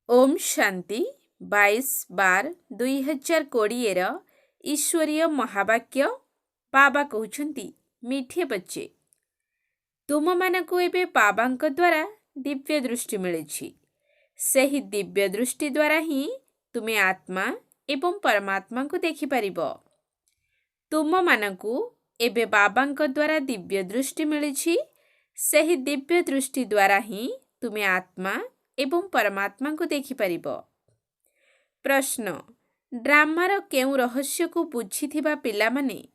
ओम शांति 22/12/2020 ईश्वरीय महावाक्य बाबा कहउछंती मीठे बच्चे तुम मानकु एबे बाबांक द्वारा दिव्य दृष्टि मिलिछि। सेही दिव्य दृष्टि द्वारा ही तुमे आत्मा एवं परमात्मा को देखि परिबो। तुम मानकु एबे बाबांक द्वारा दिव्य दृष्टि मिलिछि। सेही दिव्य दृष्टि द्वारा ही तुमे आत्मा एवं परमात्मा को देखि परिबो। प्रश्न ड्रामार केउ रहस्य को बुझिथिबा पिला माने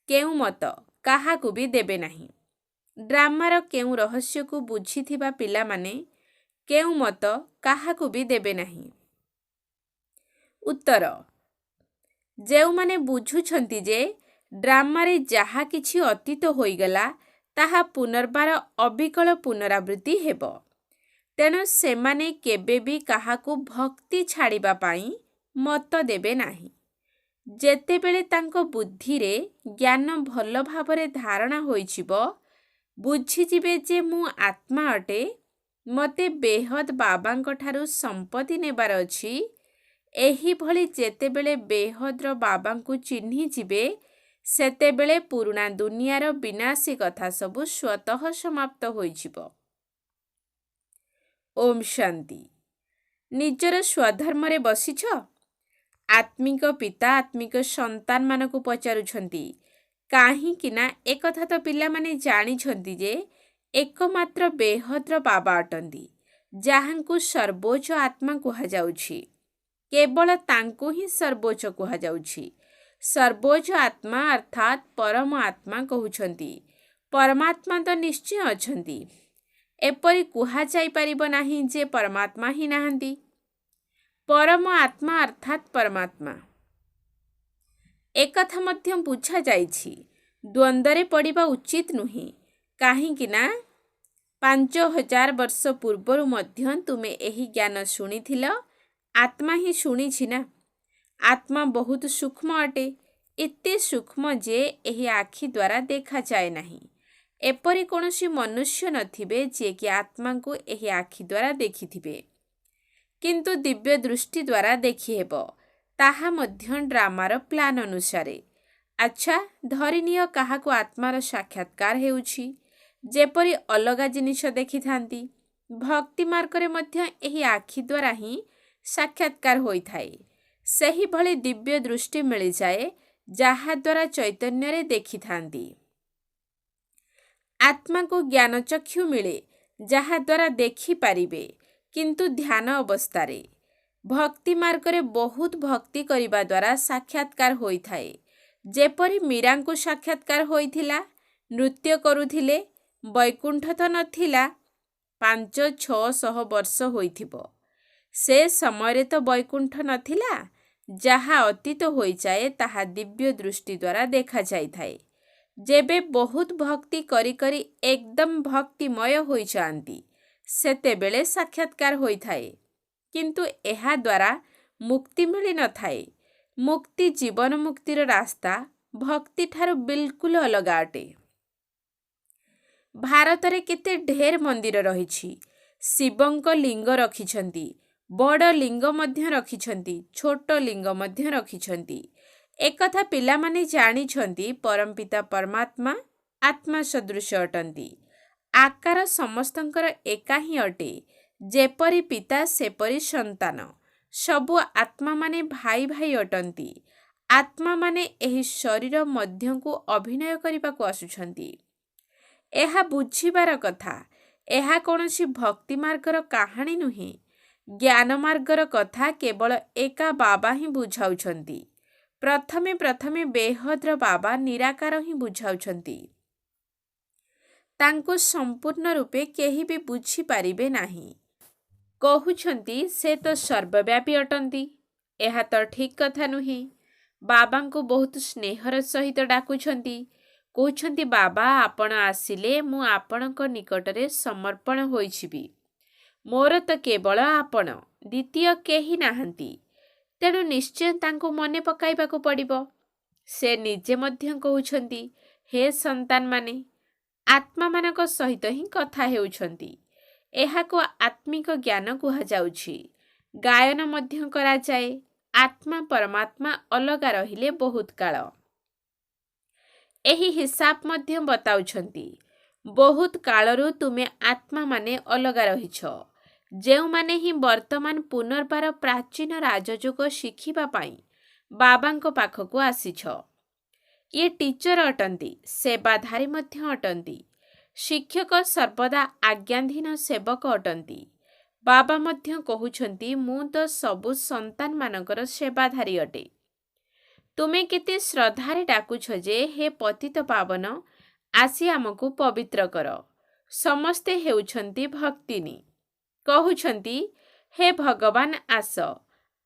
केउ मत काहाकु भी देबे नाही। ड्रामार केउ रहस्य को बुझिथिबा पिला माने केउ मत काहाकु भी देबे नाही। उत्तर जेउ माने बुझुछंती जे ड्रामारे जहा किछि अतीत होइगला ताहा पुनर्बार अविकल पुनरावृत्ति हेबो। तेणु सेमाने केबे भी काहाकु भक्ति छाड़िबा पाई मत देबे नाही। जेतेबेले तांको बुद्धि रे ज्ञान भल भावरे धारणा होइछिबो बुझिजिबे जे मु आत्मा अटे मते बेहद बाबांक ठारु संपत्ति नेबार अछि। एही भली जेतेबेले बेहद्र बाबांकु चिन्हि जिबे सेतेबेले पुराणा दुनियार विनाशी कथा सबु स्वतः समाप्त होइछिबो। ओम शांति निजर स्वधर्मरे बसिछ। आत्मिक पिता आत्मिक संतान मानकु पचारुछंती काहींकि ना एकथा तो पिला माने जानिछंती जे एकमात्र बेहद्र बाबा अटंती जाहांकु सर्वोच्च आत्मा कुहा जाउछि। केवल तांकु ही सर्वोच्च कुहा जाउछि। सर्वोच्च आत्मा अर्थात परम आत्मा कहउछंती। परमात्मा तो निश्चय अछंती। एपरि कुहा जाई परिबो नाही जे परमात्मा ही नाहंती। परम आत्मा अर्थात परमात्मा एकथा मध्य बुझा जाइछि। द्वंद्वरे पड़िबा उचित नुही काहींकि ना 5000 वर्ष पूर्वरु मध्य तुमे एही ज्ञान शुणिथिल। आत्मा ही शुणिछि ना। आत्मा बहुत सूक्ष्म अटे। एते सूक्ष्म जे एही आखि द्वारा देखा जाए नाही। एपरि कोनोसी मनुष्य नथिबे जे कि आत्मा को एही आखि द्वारा देखिथिबे किंतु दिव्य दृष्टि द्वारा देखि हेबो। ताहा मध्य ड्रामार प्लान अनुसारे। अच्छा धरिनिय काहाकु आत्मार साक्षात्कार हेउछि जेपरि अलगा जिनिस देखि थांती। भक्ति मार्गरे मध्य एही आखि द्वारा ही साक्षात्कार होई थाए। सेही भली दिव्य दृष्टि मिलि जाए जाहा द्वारा चैतन्य रे देखि थांती। आत्मा को ज्ञान चक्षु मिले जहा द्वारा देखि पारिबे किंतु ध्यान अवस्थारे। भक्ति मार्गरे बहुत भक्ति करिबा द्वारा साक्षात्कार होई थाए। जेपरि मीरांकु साक्षात्कार होइथिला। नृत्य करुथिले वैकुंठ तो नथिला। 500-600 वर्ष होइथिबो। से समय तो वैकुंठ नथिला। जहा अतीत होई जाए ताहा दिव्य दृष्टि द्वारा देखा जाई थाए। जेबे बहुत भक्ति करी करी एकदम भक्तिमय होई जांती सेतेबेले साक्षात्कार होई थाए किंतु एहा द्वारा मुक्ति मिली न थाए। मुक्ति जीवन मुक्तिर रास्ता भक्ति ठारू बिल्कुल अलगा अटे। भारतरे केते ढेर मंदिर रहिछि। शिवंक लिंग रखिछंती। बड़ लिंग मध्य रखिछंती। छोट लिंग मध्य रखिछंती। एकथा पिला माने जानिछंती परमपिता परमात्मा आत्मा सदृश अटंती। आकार समस्तंकर एका ही अटे। जेपरि पिता सेपरि संतान सबु आत्मा माने भाई भाई अटंती। आत्मा माने एही शरीर मध्य को अभिनय करिबा को आसुछंती। एहा बुझिबार कथा। एहा कोनोसी भक्ति मार्गर कहानी नुहे। ज्ञान मार्गर कथा केवल एका बाबा ही बुझाउछंती। प्रथमे प्रथमे बेहद्र बाबा निराकार ही बुझाउछंती। तांको संपूर्ण रूपे केही भी बुझी पारिबे नाही। कहउछंती से तो सर्वव्यापी अटंती। एहा तो ठीक कथा नुहे। बाबांको बहुत स्नेहर सहित डाकुछंती। कहउछंती बाबा आपण आसिले मु आपणक निकटरे समर्पण होइछिबी। मोर तो केवल आपण द्वितीय केही नाहंती। तेणु निश्चय तांको मने पकाइबाको पड़िबो। से निजे मध्य कहउछंती हे संतान माने आत्मा मानक सहित ही कथा हेउछंती। एहाको आत्मिक ज्ञान कुहा जाउछि। ଗାୟନ ମଧ୍ୟ କରାଯାଏ। ଆତ୍ମା ପରମାତ୍ମା ଅଲଗା ରହିଲେ ବହୁତ କାଳ। ଏହି ହିସାବ ମଧ୍ୟ ବତାଉଛନ୍ତି ବହୁତ କାଳରୁ ତୁମେ ଆତ୍ମାମାନେ ଅଲଗା ରହିଛ, ଯେଉଁମାନେ ହିଁ ବର୍ତ୍ତମାନ ପୁନର୍ବାର ପ୍ରାଚୀନ ରାଜଯୋଗ ଶିଖିବା ପାଇଁ ବାବାଙ୍କ ପାଖକୁ ଆସିଛ। ଇଏ ଟିଚର ଅଟନ୍ତି, ସେବାଧାରୀ ମଧ୍ୟ ଅଟନ୍ତି। ଶିକ୍ଷକ ସର୍ବଦା ଆଜ୍ଞାଧୀନ ସେବକ ଅଟନ୍ତି। ବାବା ମଧ୍ୟ କହୁଛନ୍ତି ମୁଁ ତ ସବୁ ସନ୍ତାନମାନଙ୍କର ସେବାଧାରୀ ଅଟେ। ତୁମେ କେତେ ଶ୍ରଦ୍ଧାରେ ଡାକୁଛ ଯେ ହେ ପତିତ ପାବନ ଆସି ଆମକୁ ପବିତ୍ର କର। ସମସ୍ତେ ହେଉଛନ୍ତି ଭକ୍ତିନୀ। କହୁଛନ୍ତି ହେ ଭଗବାନ ଆସ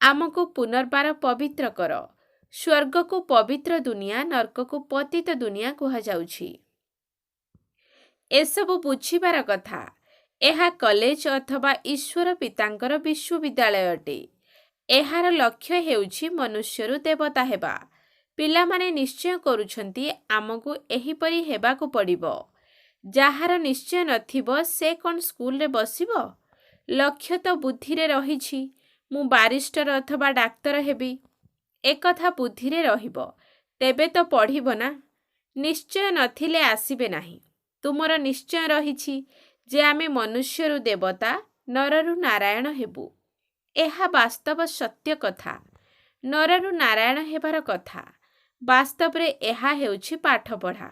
ଆମକୁ ପୁନର୍ବାର ପବିତ୍ର କର। ସ୍ୱର୍ଗକୁ ପବିତ୍ର ଦୁନିଆ, ନର୍କକୁ ପତିତ ଦୁନିଆ କୁହାଯାଉଛି। ଏସବୁ ବୁଝିବାର କଥା। ଏହା କଲେଜ ଅଥବା ଈଶ୍ୱର ପିତାଙ୍କର ବିଶ୍ୱବିଦ୍ୟାଳୟ ଅଟେ। ଏହାର ଲକ୍ଷ୍ୟ ହେଉଛି ମନୁଷ୍ୟରୁ ଦେବତା ହେବା। ପିଲାମାନେ ନିଶ୍ଚୟ କରୁଛନ୍ତି ଆମକୁ ଏହିପରି ହେବାକୁ ପଡ଼ିବ। ଯାହାର ନିଶ୍ଚୟ ନଥିବ ସେ କ'ଣ ସ୍କୁଲରେ ବସିବ? ଲକ୍ଷ୍ୟ ତ ବୁଦ୍ଧିରେ ରହିଛି, ମୁଁ ବାରିଷ୍ଟର ଅଥବା ଡାକ୍ତର ହେବି। ଏକଥା ବୁଦ୍ଧିରେ ରହିବ, ତେବେ ତ ପଢ଼ିବ ନା। ନିଶ୍ଚୟ ନଥିଲେ ଆସିବେ ନାହିଁ। ତୁମର ନିଶ୍ଚୟ ରହିଛି ଯେ ଆମେ ମନୁଷ୍ୟରୁ ଦେବତା, ନରରୁ ନାରାୟଣ ହେବୁ। ଏହା ବାସ୍ତବ ସତ୍ୟ କଥା। ନରରୁ ନାରାୟଣ ହେବାର କଥା। ବାସ୍ତବରେ ଏହା ହେଉଛି ପାଠପଢ଼ା।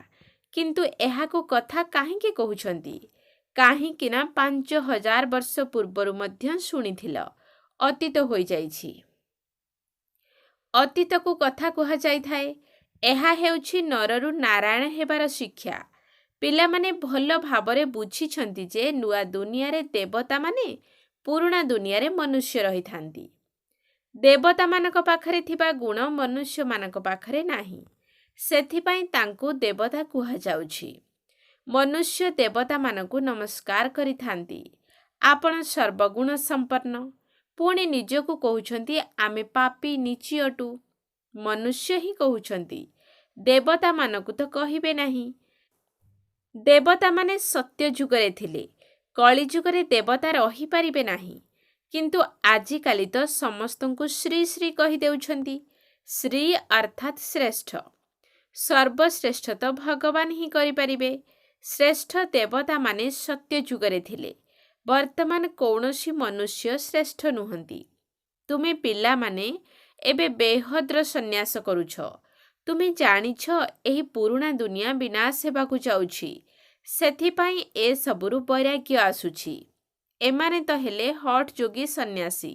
କିନ୍ତୁ ଏହାକୁ କଥା କାହିଁକି କହୁଛନ୍ତି? କାହିଁକି ନା 5000 ବର୍ଷ ପୂର୍ବରୁ ମଧ୍ୟ ଶୁଣିଥିଲ, ଅତୀତ ହୋଇଯାଇଛି। ଅତୀତକୁ କଥା କୁହାଯାଇଥାଏ। ଏହା ହେଉଛି ନରରୁ ନାରାୟଣ ହେବାର ଶିକ୍ଷା। ପିଲାମାନେ ଭଲ ଭାବରେ ବୁଝିଛନ୍ତି ଯେ ନୂଆ ଦୁନିଆରେ ଦେବତାମାନେ, ପୁରୁଣା ଦୁନିଆରେ ମନୁଷ୍ୟ ରହିଥାନ୍ତି। ଦେବତାମାନଙ୍କ ପାଖରେ ଥିବା ଗୁଣ ମନୁଷ୍ୟମାନଙ୍କ ପାଖରେ ନାହିଁ। ସେଥିପାଇଁ ତାଙ୍କୁ ଦେବତା କୁହାଯାଉଛି। ମନୁଷ୍ୟ ଦେବତାମାନଙ୍କୁ ନମସ୍କାର କରିଥାନ୍ତି। ଆପଣ ସର୍ବଗୁଣ ସମ୍ପନ୍ନ। ପୁଣି ନିଜକୁ କହୁଛନ୍ତି ଆମେ ପାପୀ ନୀଚି ଅଟୁ। ମନୁଷ୍ୟ ହିଁ କହୁଛନ୍ତି, ଦେବତାମାନଙ୍କୁ ତ କହିବେ ନାହିଁ। ଦେବତାମାନେ ସତ୍ୟ ଯୁଗରେ ଥିଲେ, କଳି ଯୁଗରେ ଦେବତା ରହିପାରିବେ ନାହିଁ। କିନ୍ତୁ ଆଜିକାଲି ତ ସମସ୍ତଙ୍କୁ ଶ୍ରୀ ଶ୍ରୀ କହିଦେଉଛନ୍ତି। ଶ୍ରୀ ଅର୍ଥାତ୍ ଶ୍ରେଷ୍ଠ। ସର୍ବଶ୍ରେଷ୍ଠ ତ ଭଗବାନ ହିଁ କରିପାରିବେ। ଶ୍ରେଷ୍ଠ ଦେବତାମାନେ ସତ୍ୟ ଯୁଗରେ ଥିଲେ। ବର୍ତ୍ତମାନ କୌଣସି ମନୁଷ୍ୟ ଶ୍ରେଷ୍ଠ ନୁହନ୍ତି। ତୁମେ ପିଲାମାନେ ଏବେ ବେହଦ୍ର ସନ୍ନ୍ୟାସ କରୁଛ। ତୁମେ ଜାଣିଛ ଏହି ପୁରୁଣା ଦୁନିଆ ବିନାଶ ହେବାକୁ ଯାଉଛି। ସେଥିପାଇଁ ଏସବୁରୁ ବୈରାଗ୍ୟ ଆସୁଛି। ଏମାନେ ତ ହେଲେ ହଟ୍ ଯୋଗୀ ସନ୍ନ୍ୟାସୀ।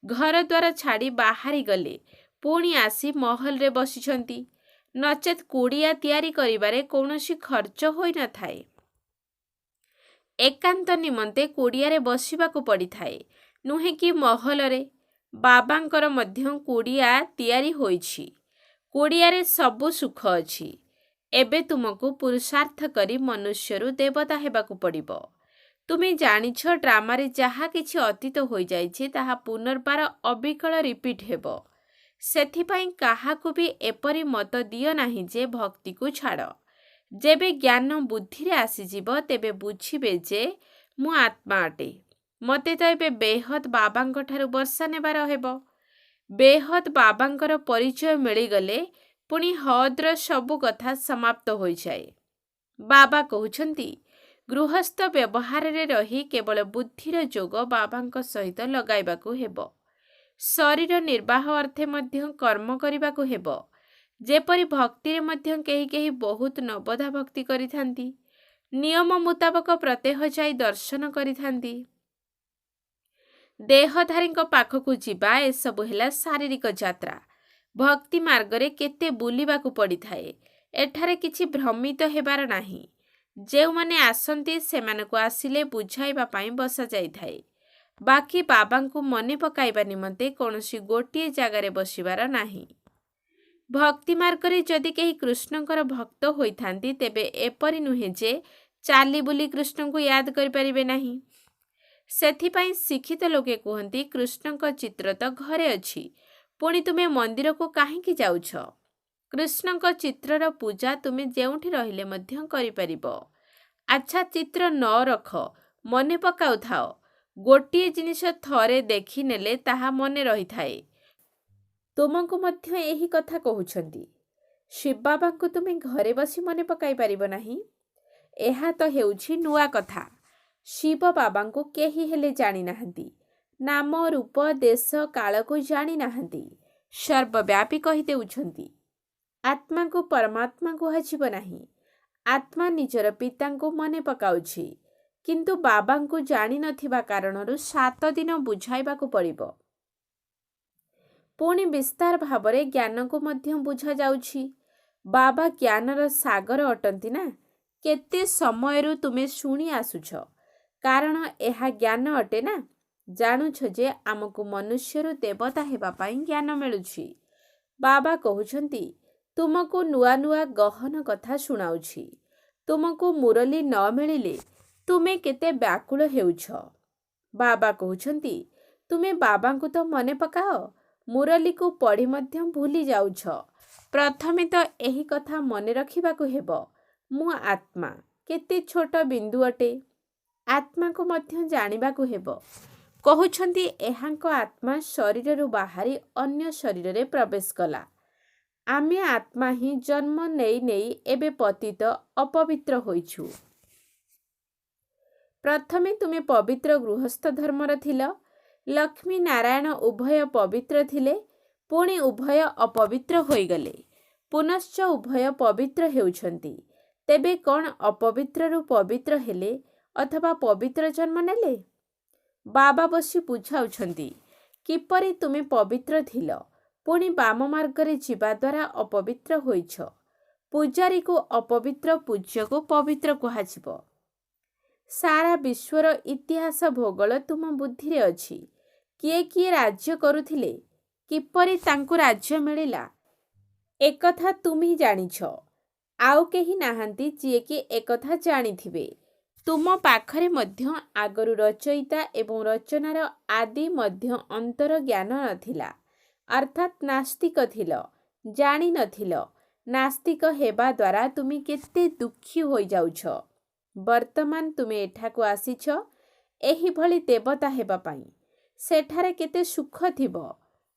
ଘରଦ୍ୱାର ଛାଡ଼ି ବାହାରି ଗଲେ ପୁଣି ଆସି ମହଲରେ ବସିଛନ୍ତି। ନଚେତ୍ କୁଡ଼ିଆ ତିଆରି କରିବାରେ କୌଣସି ଖର୍ଚ୍ଚ ହୋଇନଥାଏ। ଏକାନ୍ତ ନିମନ୍ତେ କୁଡ଼ିଆରେ ବସିବାକୁ ପଡ଼ିଥାଏ, ନୁହେଁ କି ମହଲରେ। ବାବାଙ୍କର ମଧ୍ୟ କୁଡ଼ିଆ ତିଆରି ହୋଇଛି। କୁଡ଼ିଆରେ ସବୁ ସୁଖ ଅଛି। ଏବେ ତୁମକୁ ପୁରୁଷାର୍ଥ କରି ମନୁଷ୍ୟରୁ ଦେବତା ହେବାକୁ ପଡ଼ିବ। ତୁମେ ଜାଣିଛ ଡ୍ରାମାରେ ଯାହା କିଛି ଅତୀତ ହୋଇଯାଇଛି ତାହା ପୁନର୍ବାର ଅବିକଳ ରିପିଟ୍ ହେବ। ସେଥିପାଇଁ କାହାକୁ ବି ଏପରି ମତ ଦିଅ ନାହିଁ ଯେ ଭକ୍ତିକୁ ଛାଡ଼। ଯେବେ ଜ୍ଞାନ ବୁଦ୍ଧିରେ ଆସିଯିବ ତେବେ ବୁଝିବେ ଯେ ମୁଁ ଆତ୍ମା ଅଟେ। ମୋତେ ତ ଏବେ ବେହଦ୍ ବାବାଙ୍କ ଠାରୁ ବର୍ଷା ନେବାର ହେବ। ବେହଦ୍ ବାବାଙ୍କର ପରିଚୟ ମିଳିଗଲେ ପୁଣି ହଦ୍ର ସବୁ କଥା ସମାପ୍ତ ହୋଇଯାଏ। ବାବା କହୁଛନ୍ତି ଗୃହସ୍ଥ ବ୍ୟବହାରରେ ରହି କେବଳ ବୁଦ୍ଧିର ଯୋଗ ବାବାଙ୍କ ସହିତ ଲଗାଇବାକୁ ହେବ। ଶରୀର ନିର୍ବାହ ଅର୍ଥେ ମଧ୍ୟ କର୍ମ କରିବାକୁ ହେବ। ଯେପରି ଭକ୍ତିରେ ମଧ୍ୟ କେହି କେହି ବହୁତ ନବଦା ଭକ୍ତି କରିଥାନ୍ତି। ନିୟମ ମୁତାବକ ପ୍ରତ୍ୟହ ଯାଇ ଦର୍ଶନ କରିଥାନ୍ତି। ଦେହଧାରୀଙ୍କ ପାଖକୁ ଯିବା ଏସବୁ ହେଲା ଶାରୀରିକ ଯାତ୍ରା। ଭକ୍ତି ମାର୍ଗରେ କେତେ ବୁଲିବାକୁ ପଡ଼ିଥାଏ। ଏଠାରେ କିଛି ଭ୍ରମିତ ହେବାର ନାହିଁ। ଯେଉଁମାନେ ଆସନ୍ତି ସେମାନଙ୍କୁ ଆସିଲେ ବୁଝାଇବା ପାଇଁ ବସାଯାଇଥାଏ। ବାକି ବାବାଙ୍କୁ ମନେ ପକାଇବା ନିମନ୍ତେ କୌଣସି ଗୋଟିଏ ଜାଗାରେ ବସିବାର ନାହିଁ। ଭକ୍ତି ମାର୍ଗରେ ଯଦି କେହି କୃଷ୍ଣଙ୍କର ଭକ୍ତ ହୋଇଥାନ୍ତି ତେବେ ଏପରି ନୁହେଁ ଯେ ଚାଲି ବୁଲି କୃଷ୍ଣଙ୍କୁ ୟାଦ କରିପାରିବେ ନାହିଁ। ସେଥିପାଇଁ ଶିକ୍ଷିତ ଲୋକେ କୁହନ୍ତି କୃଷ୍ଣଙ୍କ ଚିତ୍ର ତ ଘରେ ଅଛି, ପୁଣି ତୁମେ ମନ୍ଦିରକୁ କାହିଁକି ଯାଉଛ? କୃଷ୍ଣଙ୍କ ଚିତ୍ରର ପୂଜା ତୁମେ ଯେଉଁଠି ରହିଲେ ମଧ୍ୟ କରିପାରିବ। ଆଚ୍ଛା, ଚିତ୍ର ନ ରଖ, ମନେ ପକାଉଥାଅ। ଗୋଟିଏ ଜିନିଷ ଥରେ ଦେଖିନେଲେ ତାହା ମନେ ରହିଥାଏ। ତୁମକୁ ମଧ୍ୟ ଏହି କଥା କହୁଛନ୍ତି। ଶିବ ବାବାଙ୍କୁ ତୁମେ ଘରେ ବସି ମନେ ପକାଇ ପାରିବ ନାହିଁ। ଏହା ତ ହେଉଛି ନୂଆ କଥା। ଶିବ ବାବାଙ୍କୁ କେହି ହେଲେ ଜାଣିନାହାନ୍ତି। ନାମ ରୂପ ଦେଶ କାଳକୁ ଜାଣିନାହାନ୍ତି। ସର୍ବବ୍ୟାପୀ କହିଦେଉଛନ୍ତି। ଆତ୍ମାକୁ ପରମାତ୍ମା କୁହାଯିବ ନାହିଁ। ଆତ୍ମା ନିଜର ପିତାଙ୍କୁ ମନେ ପକାଉଛି, କିନ୍ତୁ ବାବାଙ୍କୁ ଜାଣିନଥିବା କାରଣରୁ 7 ଦିନ ବୁଝାଇବାକୁ ପଡ଼ିବ। ପୁଣି ବିସ୍ତାର ଭାବରେ ଜ୍ଞାନକୁ ମଧ୍ୟ ବୁଝାଯାଉଛି। ବାବା ଜ୍ଞାନର ସାଗର ଅଟନ୍ତି ନା। କେତେ ସମୟରୁ ତୁମେ ଶୁଣି ଆସୁଛ, କାରଣ ଏହା ଜ୍ଞାନ ଅଟେ ନା। ଜାଣୁଛ ଯେ ଆମକୁ ମନୁଷ୍ୟରୁ ଦେବତା ହେବା ପାଇଁ ଜ୍ଞାନ ମିଳୁଛି। ବାବା କହୁଛନ୍ତି, ତୁମକୁ ନୂଆ ନୂଆ ଗହନ କଥା ଶୁଣାଉଛି। ତୁମକୁ ମୁରଲି ନ ମିଳିଲେ ତୁମେ କେତେ ବ୍ୟାକୁଳ ହେଉଛ। ବାବା କହୁଛନ୍ତି, ତୁମେ ବାବାଙ୍କୁ ତ ମନେ ପକାଅ, ମୁରଲିକୁ ପଢ଼ି ମଧ୍ୟ ଭୁଲି ଯାଉଛ। ପ୍ରଥମେ ତ ଏହି କଥା ମନେ ରଖିବାକୁ ହେବ, ମୁଁ ଆତ୍ମା କେତେ ଛୋଟ ବିନ୍ଦୁ ଅଟେ। ଆତ୍ମାକୁ ମଧ୍ୟ ଜାଣିବାକୁ ହେବ। କହୁଛନ୍ତି ଏହାଙ୍କ ଆତ୍ମା ଶରୀରରୁ ବାହାରି ଅନ୍ୟ ଶରୀରରେ ପ୍ରବେଶ କଲା। ଆମେ ଆତ୍ମା ହିଁ ଜନ୍ମ ନେଇ ନେଇ ଏବେ ପତିତ ଅପବିତ୍ର ହୋଇଛୁ। ପ୍ରଥମେ ତୁମେ ପବିତ୍ର ଗୃହସ୍ଥ ଧର୍ମର ଥିଲ। ଲକ୍ଷ୍ମୀ ନାରାୟଣ ଉଭୟ ପବିତ୍ର ଥିଲେ, ପୁଣି ଉଭୟ ଅପବିତ୍ର ହୋଇଗଲେ। ପୁନଶ୍ଚ ଉଭୟ ପବିତ୍ର ହେଉଛନ୍ତି। ତେବେ କ'ଣ ଅପବିତ୍ରରୁ ପବିତ୍ର ହେଲେ ଅଥବା ପବିତ୍ର ଜନ୍ମ ନେଲେ? ବାବା ବସି ବୁଝାଉଛନ୍ତି, କିପରି ତୁମେ ପବିତ୍ର ଥିଲ, ପୁଣି ବାମ ମାର୍ଗରେ ଯିବା ଦ୍ୱାରା ଅପବିତ୍ର ହୋଇଛ। ପୂଜାରୀକୁ ଅପବିତ୍ର, ପୂଜ୍ୟକୁ ପବିତ୍ର କୁହାଯିବ। ସାରା ବିଶ୍ୱର ଇତିହାସ ଭୂଗୋଳ ତୁମ ବୁଦ୍ଧିରେ ଅଛି। କିଏ କିଏ ରାଜ୍ୟ କରୁଥିଲେ, କିପରି ତାଙ୍କୁ ରାଜ୍ୟ ମିଳିଲା, ଏକଥା ତୁମେ ଜାଣିଛ। ଆଉ କେହି ନାହାନ୍ତି ଯିଏକି ଏକଥା ଜାଣିଥିବେ। ତୁମ ପାଖରେ ମଧ୍ୟ ଆଗରୁ ରଚୟିତା ଏବଂ ରଚନାର ଆଦି ମଧ୍ୟ ଅନ୍ତର ଜ୍ଞାନ ନଥିଲା, ଅର୍ଥାତ୍ ନାସ୍ତିକ ଥିଲ, ଜାଣିନଥିଲ। ନାସ୍ତିକ ହେବା ଦ୍ୱାରା ତୁମେ କେତେ ଦୁଃଖୀ ହୋଇଯାଉଛ। ବର୍ତ୍ତମାନ ତୁମେ ଏଠାକୁ ଆସିଛ ଏହିଭଳି ଦେବତା ହେବା ପାଇଁ। ସେଠାରେ କେତେ ସୁଖ ଥିବ।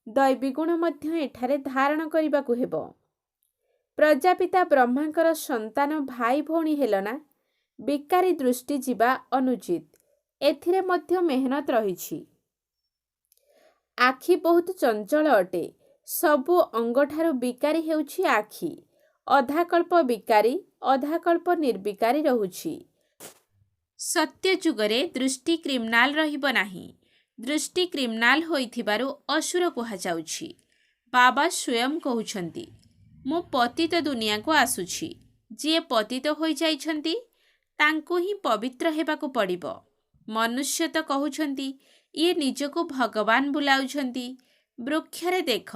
ଦୈବୀଗୁଣ ମଧ୍ୟ ଏଠାରେ ଧାରଣ କରିବାକୁ ହେବ। ପ୍ରଜାପିତା ବ୍ରହ୍ମାଙ୍କର ସନ୍ତାନ ଭାଇ ଭଉଣୀ ହେଲ ନା। ବିକାରୀ ଦୃଷ୍ଟି ଯିବା ଅନୁଚିତ। ଏଥିରେ ମଧ୍ୟ ମେହନତ ରହିଛି। ଆଖି ବହୁତ ଚଞ୍ଚଳ ଅଟେ। ସବୁ ଅଙ୍ଗଠାରୁ ବିକାରୀ ହେଉଛି ଆଖି। ଅଧାକଳ୍ପ ବିକାରୀ, ଅଧାକଳ୍ପ ନିର୍ବିକାରୀ ରହୁଛି। ସତ୍ୟ ଯୁଗରେ ଦୃଷ୍ଟି କ୍ରିମିନାଲ ରହିବ ନାହିଁ। ଦୃଷ୍ଟି କ୍ରିମିନାଲ ହୋଇଥିବାରୁ ଅସୁର କୁହାଯାଉଛି। ବାବା ସ୍ୱୟଂ କହୁଛନ୍ତି, ମୁଁ ପତିତ ଦୁନିଆକୁ ଆସୁଛି। ଯିଏ ପତିତ ହୋଇଯାଇଛନ୍ତି ତାଙ୍କୁ ହିଁ ପବିତ୍ର ହେବାକୁ ପଡ଼ିବ। ମନୁଷ୍ୟ ତ କହୁଛନ୍ତି, ଇଏ ନିଜକୁ ଭଗବାନ ବୁଲାଉଛନ୍ତି। ବୃକ୍ଷରେ ଦେଖ,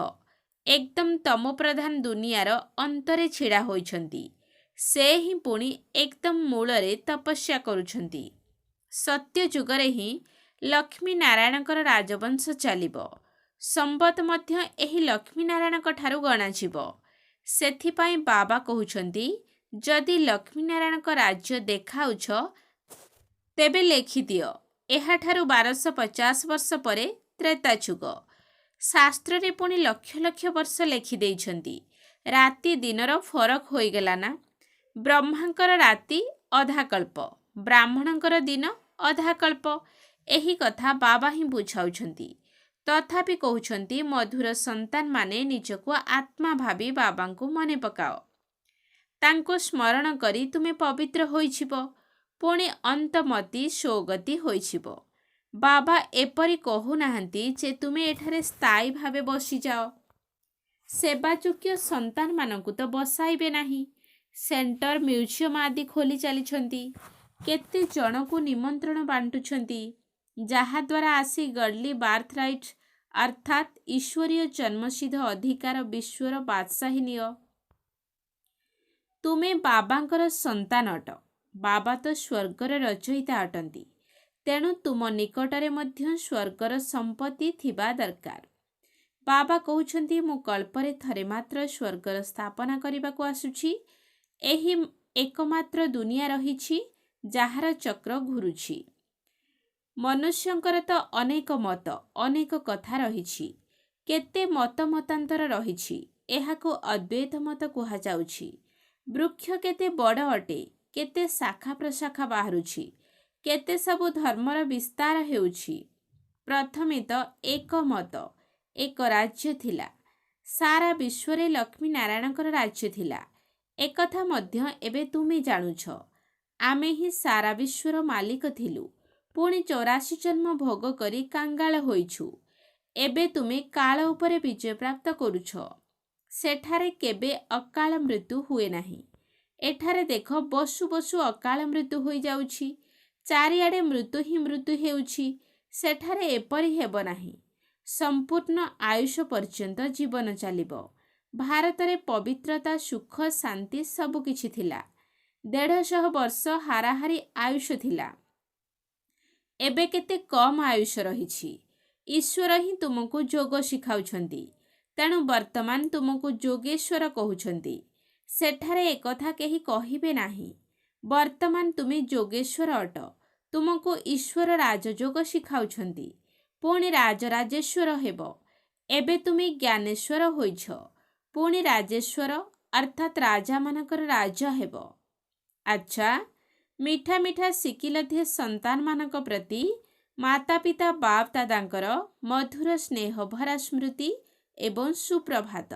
ଏକଦମ ତମୋପ୍ରଧାନ ଦୁନିଆର ଅନ୍ତରେ ଛିଡ଼ା ହୋଇଛନ୍ତି। ସେ ହିଁ ପୁଣି ଏକଦମ ମୂଳରେ ତପସ୍ୟା କରୁଛନ୍ତି। ସତ୍ୟ ଯୁଗରେ ହିଁ ଲକ୍ଷ୍ମୀ ନାରାୟଣଙ୍କର ରାଜବଂଶ ଚାଲିବ। ସମ୍ବତ ମଧ୍ୟ ଏହି ଲକ୍ଷ୍ମୀ ନାରାୟଣଙ୍କ ଠାରୁ ଗଣାଯିବ। ସେଥିପାଇଁ ବାବା କହୁଛନ୍ତି, ଯଦି ଲକ୍ଷ୍ମୀ ନାରାୟଣଙ୍କ ରାଜ୍ୟ ଦେଖାଉଛ ତେବେ ଲେଖିଦିଅ, ଏହାଠାରୁ 1250 ବର୍ଷ ପରେ ତ୍ରେତା ଯୁଗ। ଶାସ୍ତ୍ରରେ ପୁଣି ଲକ୍ଷ ଲକ୍ଷ ବର୍ଷ ଲେଖିଦେଇଛନ୍ତି। ରାତି ଦିନର ଫରକ ହୋଇଗଲା ନା। ବ୍ରହ୍ମାଙ୍କର ରାତି ଅଧାକଳ୍ପ, ବ୍ରାହ୍ମଣଙ୍କର ଦିନ ଅଧାକଳ୍ପ। ଏହି କଥା ବାବା ହିଁ ବୁଝାଉଛନ୍ତି। ତଥାପି କହୁଛନ୍ତି, ମଧୁର ସନ୍ତାନମାନେ ନିଜକୁ ଆତ୍ମା ଭାବି ବାବାଙ୍କୁ ମନେ ପକାଅ। ତାଙ୍କୁ ସ୍ମରଣ କରି ତୁମେ ପବିତ୍ର ହୋଇଯିବ, ପୁଣି ଅନ୍ତମତି ସ୍ୱଗତି ହୋଇଯିବ। ବାବା ଏପରି କହୁନାହାନ୍ତି ଯେ ତୁମେ ଏଠାରେ ସ୍ଥାୟୀ ଭାବେ ବସିଯାଅ। ସେବାଯୋଗ୍ୟ ସନ୍ତାନମାନଙ୍କୁ ତ ବସାଇବେ ନାହିଁ। ସେଣ୍ଟର, ମ୍ୟୁଜିୟମ ଆଦି ଖୋଲି ଚାଲିଛନ୍ତି। କେତେ ଜଣକୁ ନିମନ୍ତ୍ରଣ ବାଣ୍ଟୁଛନ୍ତି, ଯାହାଦ୍ୱାରା ଆସି ଗଡଲି ବାର୍ଥ ରାଇଟ୍ ଅର୍ଥାତ୍ ଈଶ୍ୱରୀୟ ଜନ୍ମସିଦ୍ଧ ଅଧିକାର ବିଶ୍ୱର ବାଦଶାହୀ ନିଅ। ତୁମେ ବାବାଙ୍କର ସନ୍ତାନ ଅଟ। ବାବା ତ ସ୍ୱର୍ଗର ରଚୟିତା ଅଟନ୍ତି। ତେଣୁ ତୁମ ନିକଟରେ ମଧ୍ୟ ସ୍ୱର୍ଗର ସମ୍ପତ୍ତି ଥିବା ଦରକାର। ବାବା କହୁଛନ୍ତି, ମୁଁ କଳ୍ପରେ ଥରେ ମାତ୍ର ସ୍ୱର୍ଗର ସ୍ଥାପନା କରିବାକୁ ଆସୁଛି। ଏହି ଏକମାତ୍ର ଦୁନିଆ ରହିଛି ଯାହାର ଚକ୍ର ଘୁରୁଛି। ମନୁଷ୍ୟଙ୍କର ତ ଅନେକ ମତ, ଅନେକ କଥା ରହିଛି। କେତେ ମତ ମତାନ୍ତର ରହିଛି। ଏହାକୁ ଅଦ୍ୱୈତ ମତ କୁହାଯାଉଛି। ବୃକ୍ଷ କେତେ ବଡ଼ ଅଟେ, କେତେ ଶାଖା ପ୍ରଶାଖା ବାହାରୁଛି, କେତେ ସବୁ ଧର୍ମର ବିସ୍ତାର ହେଉଛି। ପ୍ରଥମେ ତ ଏକ ମତ, ଏକ ରାଜ୍ୟ ଥିଲା। ସାରା ବିଶ୍ୱରେ ଲକ୍ଷ୍ମୀ ନାରାୟଣଙ୍କର ରାଜ୍ୟ ଥିଲା। ଏକଥା ମଧ୍ୟ ଏବେ ତୁମେ ଜାଣୁଛ। ଆମେ ହିଁ ସାରା ବିଶ୍ୱର ମାଲିକ ଥିଲୁ। ପୁଣି 84 ଜନ୍ମ ଭୋଗ କରି କାଙ୍ଗାଳ ହୋଇଛୁ। ଏବେ ତୁମେ କାଳ ଉପରେ ବିଜୟ ପ୍ରାପ୍ତ କରୁଛ। ସେଠାରେ କେବେ ଅକାଳ ମୃତ୍ୟୁ ହୁଏ ନାହିଁ। ଏଠାରେ ଦେଖ ବସୁ ବସୁ ଅକାଳ ମୃତ୍ୟୁ ହୋଇଯାଉଛି। ଚାରିଆଡ଼େ ମୃତ୍ୟୁ ହିଁ ମୃତ୍ୟୁ ହେଉଛି। ସେଠାରେ ଏପରି ହେବ ନାହିଁ। ସମ୍ପୂର୍ଣ୍ଣ ଆୟୁଷ ପର୍ଯ୍ୟନ୍ତ ଜୀବନ ଚାଲିବ। ଭାରତରେ ପବିତ୍ରତା, ସୁଖ, ଶାନ୍ତି ସବୁକିଛି ଥିଲା। 150 ବର୍ଷ ହାରାହାରି ଆୟୁଷ ଥିଲା। ଏବେ କେତେ କମ୍ ଆୟୁଷ ରହିଛି। ଈଶ୍ୱର ହିଁ ତୁମକୁ ଯୋଗ ଶିଖାଉଛନ୍ତି। ତେଣୁ ବର୍ତ୍ତମାନ ତୁମକୁ ଯୋଗେଶ୍ୱର କହୁଛନ୍ତି। ସେଠାରେ ଏକଥା କେହି କହିବେ ନାହିଁ। ବର୍ତ୍ତମାନ ତୁମେ ଯୋଗେଶ୍ୱର ଅଟ। ତୁମକୁ ଈଶ୍ୱର ରାଜଯୋଗ ଶିଖାଉଛନ୍ତି। ପୁଣି ରାଜରାଜେଶ୍ୱର ହେବ। ଏବେ ତୁମେ ଜ୍ଞାନେଶ୍ୱର ହୋଇଛ। ପୁଣି ରାଜେଶ୍ୱର ଅର୍ଥାତ୍ ରାଜାମାନଙ୍କର ରାଜ ହେବ। ଆଚ୍ଛା, ମିଠା ମିଠା ଶିକିଲଧେ ସନ୍ତାନମାନଙ୍କ ପ୍ରତି ମାତା ପିତା ବାପ ଦାଦାଙ୍କର ମଧୁର ସ୍ନେହଭରା ସ୍ମୃତି ଏବଂ ସୁପ୍ରଭାତ।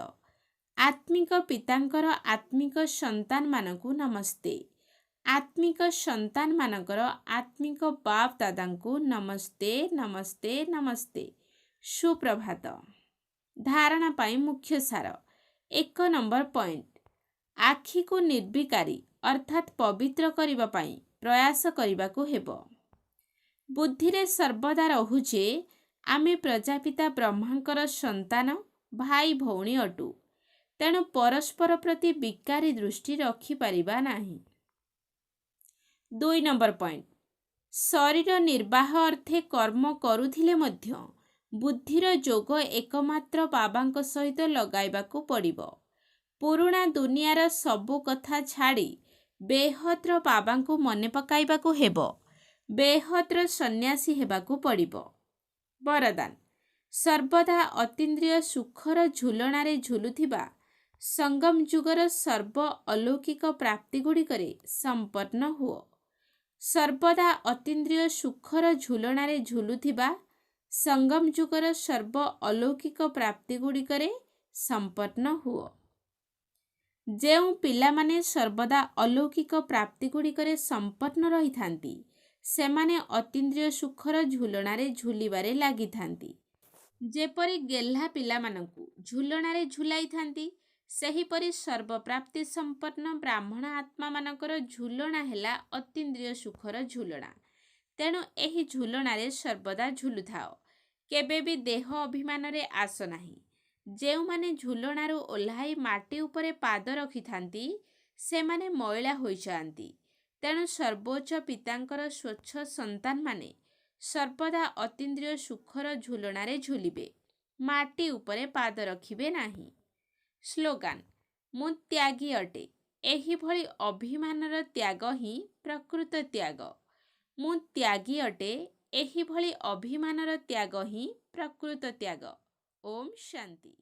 ଆତ୍ମିକ ପିତାଙ୍କର ଆତ୍ମିକ ସନ୍ତାନମାନଙ୍କୁ ନମସ୍ତେ। ଆତ୍ମିକ ସନ୍ତାନମାନଙ୍କର ଆତ୍ମିକ ବାପ ଦାଦାଙ୍କୁ ନମସ୍ତେ ନମସ୍ତେ ନମସ୍ତେ। ସୁପ୍ରଭାତ। ଧାରଣା ପାଇଁ ମୁଖ୍ୟ ସାର। 1 ନମ୍ବର ପଏଣ୍ଟ, ଆଖିକୁ ନିର୍ବିକାରୀ ଅର୍ଥାତ୍ ପବିତ୍ର କରିବା ପାଇଁ ପ୍ରୟାସ କରିବାକୁ ହେବ। ବୁଦ୍ଧିରେ ସର୍ବଦା ରହୁ ଯେ ଆମେ ପ୍ରଜାପିତା ବ୍ରହ୍ମାଙ୍କର ସନ୍ତାନ, ଭାଇ ଭଉଣୀ ଅଟୁ। ତେଣୁ ପରସ୍ପର ପ୍ରତି ବିକାରୀ ଦୃଷ୍ଟି ରଖିପାରିବା ନାହିଁ। 2 ନମ୍ବର ପଏଣ୍ଟ, ଶରୀର ନିର୍ବାହ ଅର୍ଥେ କର୍ମ କରୁଥିଲେ ମଧ୍ୟ ବୁଦ୍ଧିର ଯୋଗ ଏକମାତ୍ର ବାବାଙ୍କ ସହିତ ଲଗାଇବାକୁ ପଡ଼ିବ। ପୁରୁଣା ଦୁନିଆର ସବୁ କଥା ଛାଡ଼ି ବେହଦ୍ର ବାବାଙ୍କୁ ମନେ ପକାଇବାକୁ ହେବ। ବେହଦ୍ର ସନ୍ନ୍ୟାସୀ ହେବାକୁ ପଡ଼ିବ। ବରଦାନ, ସର୍ବଦା ଅତୀନ୍ଦ୍ରିୟ ସୁଖର ଝୁଲଣାରେ ଝୁଲୁଥିବା ସଙ୍ଗମ ଯୁଗର ସର୍ବ ଅଲୌକିକ ପ୍ରାପ୍ତିଗୁଡ଼ିକରେ ସମ୍ପନ୍ନ ହୁଅ। ସର୍ବଦା ଅତୀନ୍ଦ୍ରିୟ ସୁଖର ଝୁଲଣାରେ ଝୁଲୁଥିବା ସଙ୍ଗମ ଯୁଗର ସର୍ବ ଅଲୌକିକ ପ୍ରାପ୍ତିଗୁଡ଼ିକରେ ସମ୍ପନ୍ନ ହୁଅ। ଯେଉଁ ପିଲାମାନେ ସର୍ବଦା ଅଲୌକିକ ପ୍ରାପ୍ତିଗୁଡ଼ିକରେ ସମ୍ପନ୍ନ ରହିଥାନ୍ତି, ସେମାନେ ଅତୀନ୍ଦ୍ରିୟ ସୁଖର ଝୁଲଣାରେ ଝୁଲିବାରେ ଲାଗିଥାନ୍ତି। ଯେପରି ଗେହ୍ଲା ପିଲାମାନଙ୍କୁ ଝୁଲଣାରେ ଝୁଲାଇଥାନ୍ତି, ସେହିପରି ସର୍ବପ୍ରାପ୍ତି ସମ୍ପନ୍ନ ବ୍ରାହ୍ମଣ ଆତ୍ମାମାନଙ୍କର ଝୁଲଣା ହେଲା ଅତୀନ୍ଦ୍ରିୟ ସୁଖର ଝୁଲଣା। ତେଣୁ ଏହି ଝୁଲଣାରେ ସର୍ବଦା ଝୁଲୁଥାଅ। କେବେ ବି ଦେହ ଅଭିମାନରେ ଆସ ନାହିଁ। ଯେଉଁମାନେ ଝୁଲଣାରୁ ଓହ୍ଲାଇ ମାଟି ଉପରେ ପାଦ ରଖିଥାନ୍ତି, ସେମାନେ ମଇଳା ହୋଇଯାଆନ୍ତି। ତେଣୁ ସର୍ବୋଚ୍ଚ ପିତାଙ୍କର ସ୍ୱଚ୍ଛ ସନ୍ତାନମାନେ ସର୍ବଦା ଅତୀନ୍ଦ୍ରିୟ ସୁଖର ଝୁଲଣାରେ ଝୁଲିବେ। ମାଟି ଉପରେ ପାଦ ରଖିବେ ନାହିଁ। ସ୍ଲୋଗାନ, ମୁଁ ତ୍ୟାଗୀ ଅଟେ। ଏହିଭଳି ଅଭିମାନର ତ୍ୟାଗ ହିଁ ପ୍ରକୃତ ତ୍ୟାଗ। ମୁଁ ତ୍ୟାଗୀ ଅଟେ। ଏହିଭଳି ଅଭିମାନର ତ୍ୟାଗ ହିଁ ପ୍ରକୃତ ତ୍ୟାଗ। ଓମ୍ ଶାନ୍ତି।